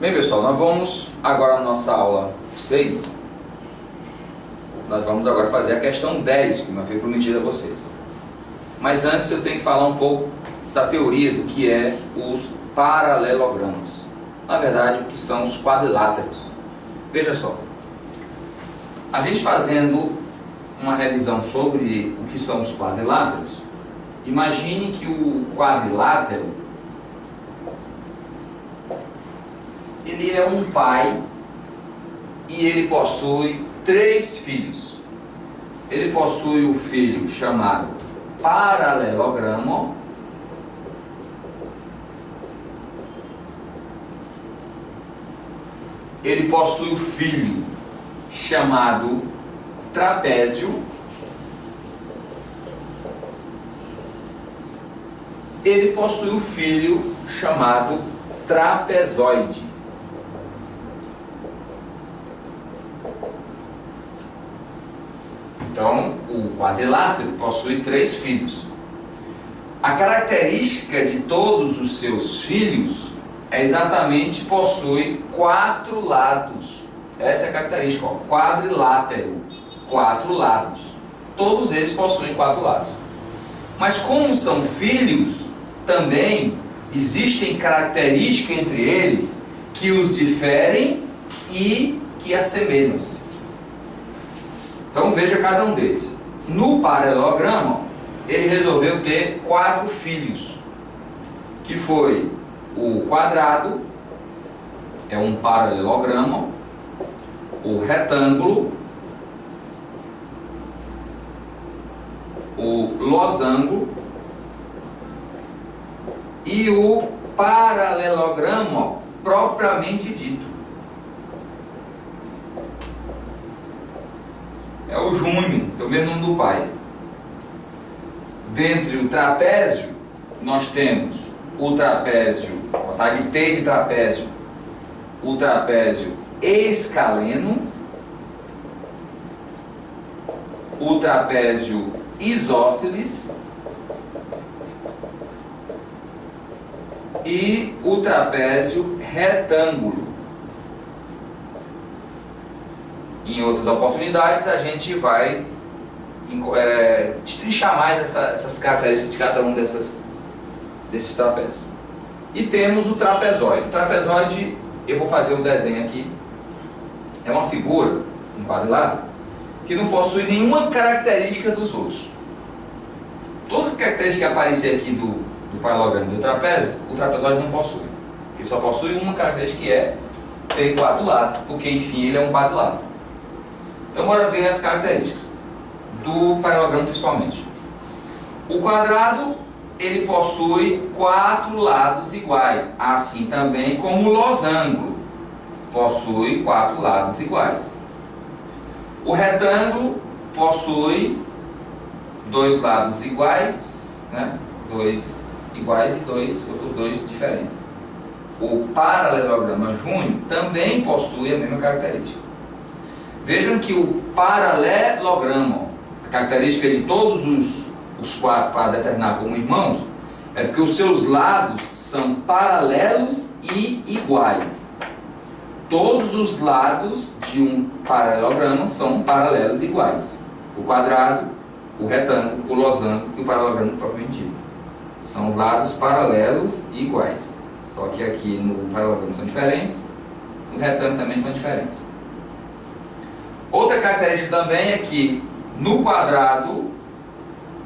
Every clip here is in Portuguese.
Bem, pessoal, nós vamos agora na nossa aula 6, nós vamos agora fazer a questão 10, como eu havia prometido a vocês. Mas antes eu tenho que falar um pouco da teoria do que é os paralelogramas. Na verdade, o que são os quadriláteros. Veja só, a gente fazendo uma revisão sobre o que são os quadriláteros, imagine que o quadrilátero ele é um pai e ele possui 3 filhos. Ele possui o filho chamado paralelogramo, ele possui o filho chamado trapézio, ele possui o filho chamado trapezoide. Então, o quadrilátero possui 3 filhos. A característica de todos os seus filhos é exatamente possui 4 lados. Essa é a característica, ó, quadrilátero, 4 lados. Todos eles possuem 4 lados. Mas como são filhos, também existem características entre eles que os diferem e que assemelham-se. Então veja cada um deles. No paralelogramo, ele resolveu ter 4 filhos, que foi o quadrado, é um paralelogramo, o retângulo, o losango e o paralelogramo propriamente dito. É o Júnior, é o mesmo nome do pai. Dentre o trapézio, nós temos o trapézio, vou botar de T de trapézio, o trapézio escaleno, o trapézio isósceles e o trapézio retângulo. Em outras oportunidades a gente vai destrinchar mais essas características de cada um desses trapézios. E temos o trapezoide. O trapezoide, eu vou fazer um desenho aqui, é uma figura, um quadrilátero, que não possui nenhuma característica dos outros. Todas as características que aparecer aqui do paralelogramo do trapézio, o trapezoide não possui. Ele só possui uma característica, que é ter 4 lados, porque enfim ele é um quadrilátero. Então bora ver as características do paralelogramo principalmente. O quadrado, ele possui 4 lados iguais, assim também como o losango possui 4 lados iguais. O retângulo possui 2 lados iguais, né? 2 iguais e outros 2 diferentes. O paralelogramo júnior também possui a mesma característica. Vejam que o paralelogramo, a característica de todos os 4 para determinar como irmãos, é porque os seus lados são paralelos e iguais. Todos os lados de um paralelogramo são paralelos e iguais. O quadrado, o retângulo, o losango e o paralelogramo propriamente dito. São lados paralelos e iguais. Só que aqui no paralelogramo são diferentes, no retângulo também são diferentes. Outra característica também é que no quadrado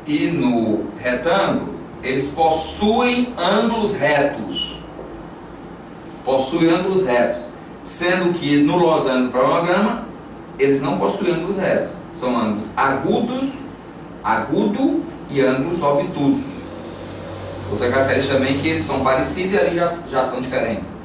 e no retângulo, eles possuem ângulos retos. Possuem ângulos retos. Sendo que no losango e paralelogramo, eles não possuem ângulos retos. São ângulos agudo e ângulos obtusos. Outra característica também é que eles são parecidos e ali já são diferentes.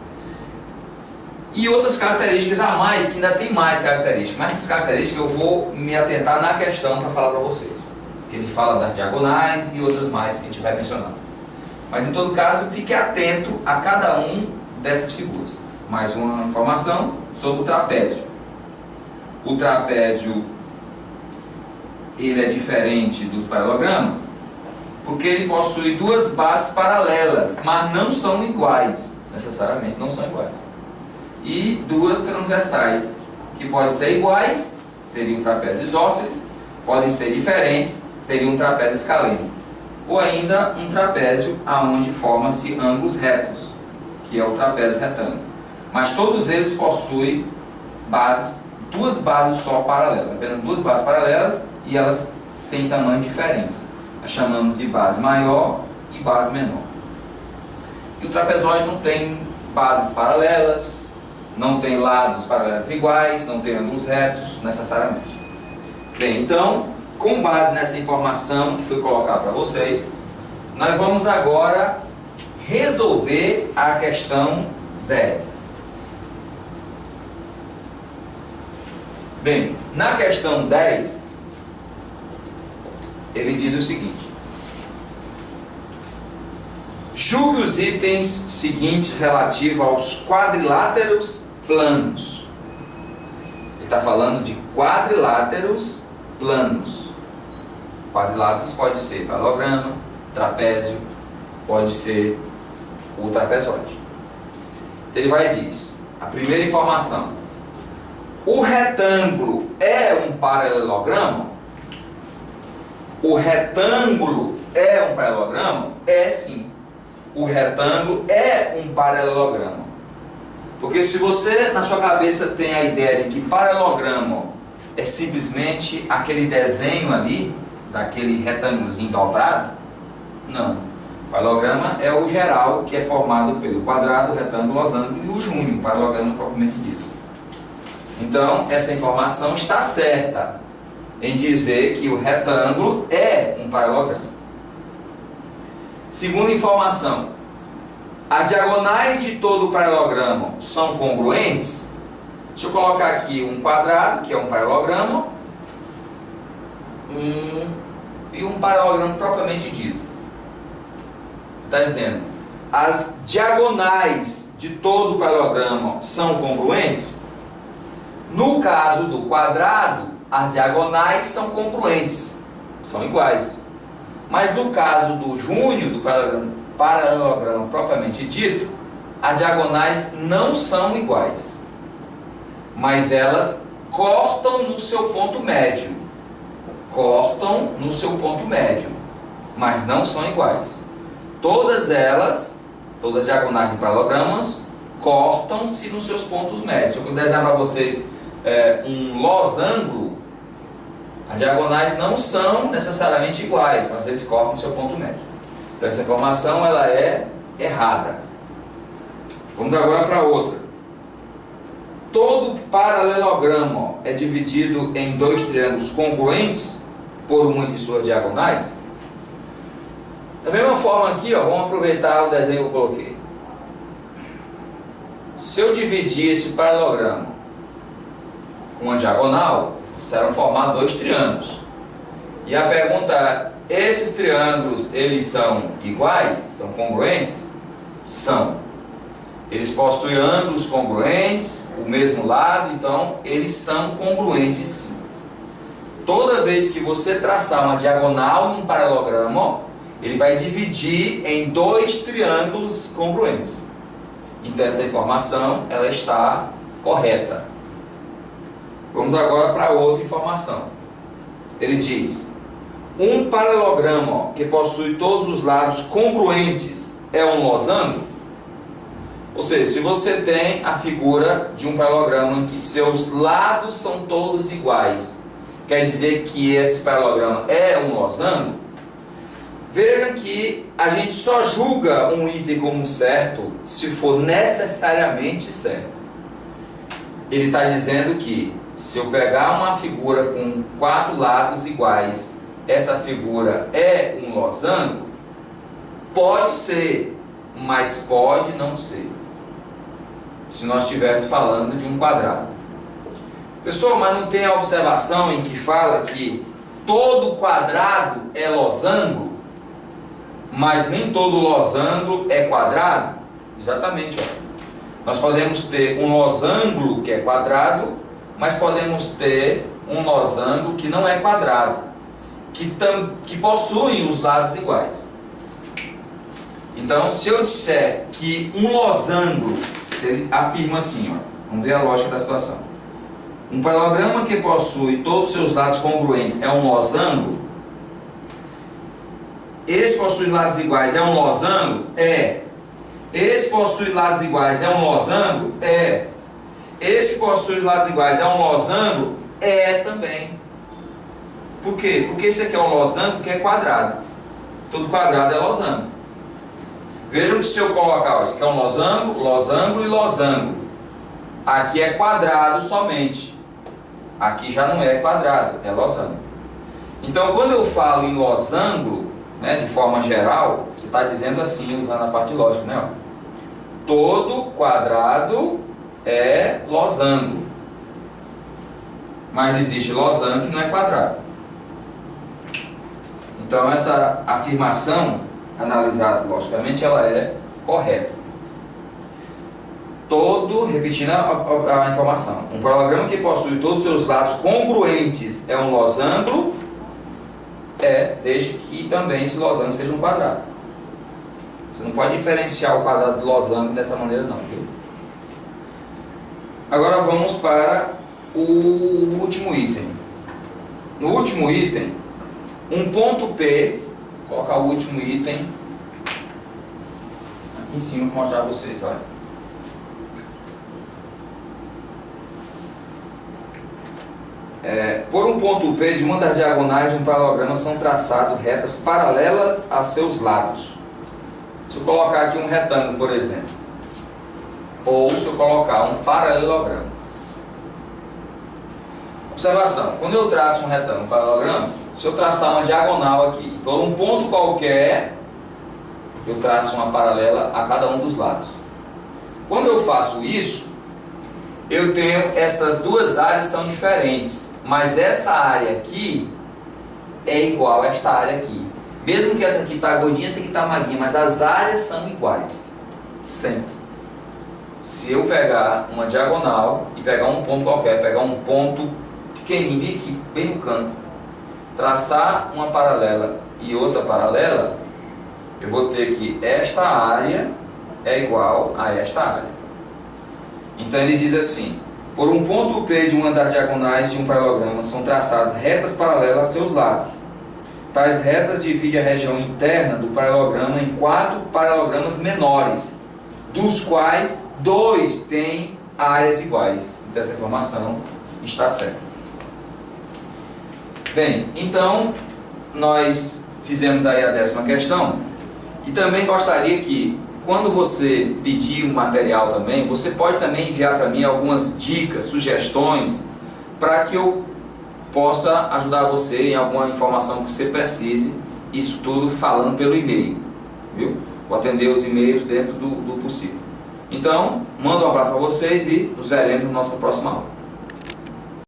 E outras características a mais, que ainda tem mais características. Mas essas características eu vou me atentar na questão para falar para vocês. Que ele fala das diagonais e outras mais que a gente vai mencionando. Mas em todo caso, fique atento a cada um dessas figuras. Mais uma informação sobre o trapézio. O trapézio, ele é diferente dos paralelogramas, porque ele possui 2 bases paralelas, mas não são iguais, necessariamente não são iguais. e duas transversais, que podem ser iguais, seriam trapézios isósceles, podem ser diferentes, seria um trapézio escaleno, ou ainda um trapézio aonde forma-se ângulos retos, que é o trapézio retângulo. Mas todos eles possuem bases, duas bases só paralelas, apenas duas bases paralelas, e elas têm tamanhos diferentes. Nós chamamos de base maior e base menor. E o trapezoide não tem bases paralelas, não tem lados paralelos iguais, não tem ângulos retos necessariamente. Bem, então, com base nessa informação que foi colocada para vocês, nós vamos agora resolver a questão 10. Bem, na questão 10, ele diz o seguinte: julgue os itens seguintes relativos aos quadriláteros planos. Ele está falando de quadriláteros planos. Quadriláteros pode ser paralelogramo, trapézio, pode ser o trapezoide. Então ele vai e diz, a primeira informação: o retângulo é um paralelogramo? O retângulo é um paralelogramo? É sim. O retângulo é um paralelogramo. Porque se você na sua cabeça tem a ideia de que paralelogramo é simplesmente aquele desenho ali, daquele retângulozinho dobrado, não. O paralelogramo é o geral, que é formado pelo quadrado, retângulo, losango e o júnior, o paralelogramo propriamente dito. Então, essa informação está certa em dizer que o retângulo é um paralelogramo. Segunda informação: as diagonais de todo o paralelogramo são congruentes? Deixa eu colocar aqui um quadrado, que é um paralelogramo, e um paralelogramo propriamente dito. Está dizendo, as diagonais de todo o paralelogramo são congruentes? No caso do quadrado, as diagonais são congruentes, são iguais. Mas no caso do júnior, do paralelogramo propriamente dito, as diagonais não são iguais, mas elas cortam no seu ponto médio. Cortam no seu ponto médio, mas não são iguais. Todas elas, todas as diagonais de paralelogramas, cortam-se nos seus pontos médios. Se eu desenhar para vocês um losango, as diagonais não são necessariamente iguais, mas eles cortam no seu ponto médio. Então essa informação ela é errada. Vamos agora para outra. Todo paralelogramo é dividido em dois triângulos congruentes por uma de suas diagonais? Da mesma forma aqui, ó, vamos aproveitar o desenho que eu coloquei. Se eu dividir esse paralelogramo com uma diagonal, serão formados dois triângulos. E a pergunta é, esses triângulos, eles são iguais? São congruentes? São. Eles possuem ângulos congruentes, o mesmo lado, então eles são congruentes sim. Toda vez que você traçar uma diagonal num paralelogramo, ele vai dividir em dois triângulos congruentes. Então essa informação ela está correta. Vamos agora para outra informação. Ele diz, um paralelogramo que possui todos os lados congruentes é um losango? Ou seja, se você tem a figura de um paralelogramo em que seus lados são todos iguais, quer dizer que esse paralelogramo é um losango? Veja que a gente só julga um item como certo se for necessariamente certo. Ele está dizendo que se eu pegar uma figura com quatro lados iguais, essa figura é um losango? Pode ser, mas pode não ser. Se nós estivermos falando de um quadrado. Pessoal, mas não tem a observação em que fala que todo quadrado é losango, mas nem todo losango é quadrado? Exatamente, ó. Nós podemos ter um losango que é quadrado, mas podemos ter um losango que não é quadrado, que possui os lados iguais. Então, se eu disser que um losango, ele afirma assim, ó, Vamos ver a lógica da situação. Um paralelogramo que possui todos os seus lados congruentes é um losango? Esse possui lados iguais é um losango? É. Esse possui lados iguais é um losango? É. Esse possui lados iguais é um losango? É também. Por quê? Porque esse aqui é um losango que é quadrado. Todo quadrado é losango. Vejam que se eu colocar, ó, isso aqui é um losango, losango e losango. Aqui é quadrado somente. Aqui já não é quadrado, é losango. Então, quando eu falo em losango, né, de forma geral, você está dizendo assim, usando a parte lógica, né? Ó. Todo quadrado é losango. Mas existe losango que não é quadrado. Então, essa afirmação, analisada logicamente, ela é correta. Repetindo a informação, um paralelogramo que possui todos os seus lados congruentes é um losango? É, desde que também esse losango seja um quadrado. Você não pode diferenciar o quadrado do losango dessa maneira não, viu? Agora vamos para o último item. No último item, um ponto P, vou colocar o último item aqui em cima para mostrar para vocês, olha. Por um ponto P de uma das diagonais de um paralelogramo são traçadas retas paralelas a seus lados. Se eu colocar aqui um retângulo, por exemplo, ou se eu colocar um paralelogramo. Observação, quando eu traço um retângulo, um paralelogramo, se eu traçar uma diagonal aqui, por um ponto qualquer, eu traço uma paralela a cada um dos lados. Quando eu faço isso, eu tenho essas duas áreas são diferentes, mas essa área aqui é igual a esta área aqui. Mesmo que essa aqui está gordinha, essa aqui está magrinha, mas as áreas são iguais, sempre. Se eu pegar uma diagonal e pegar um ponto qualquer, pegar um ponto pequenininho aqui, bem no canto, traçar uma paralela e outra paralela, eu vou ter que esta área é igual a esta área. Então ele diz assim, por um ponto P de uma das diagonais de um paralelogramo são traçadas retas paralelas a seus lados. Tais retas dividem a região interna do paralelogramo em 4 paralelogramas menores, dos quais 2 têm áreas iguais. Então essa informação está certa. Bem, então nós fizemos aí a 10ª questão e também gostaria que quando você pedir um material também, você pode também enviar para mim algumas dicas, sugestões, para que eu possa ajudar você em alguma informação que você precise, isso tudo falando pelo e-mail, viu? Vou atender os e-mails dentro do possível. Então, mando um abraço para vocês e nos veremos na nossa próxima aula.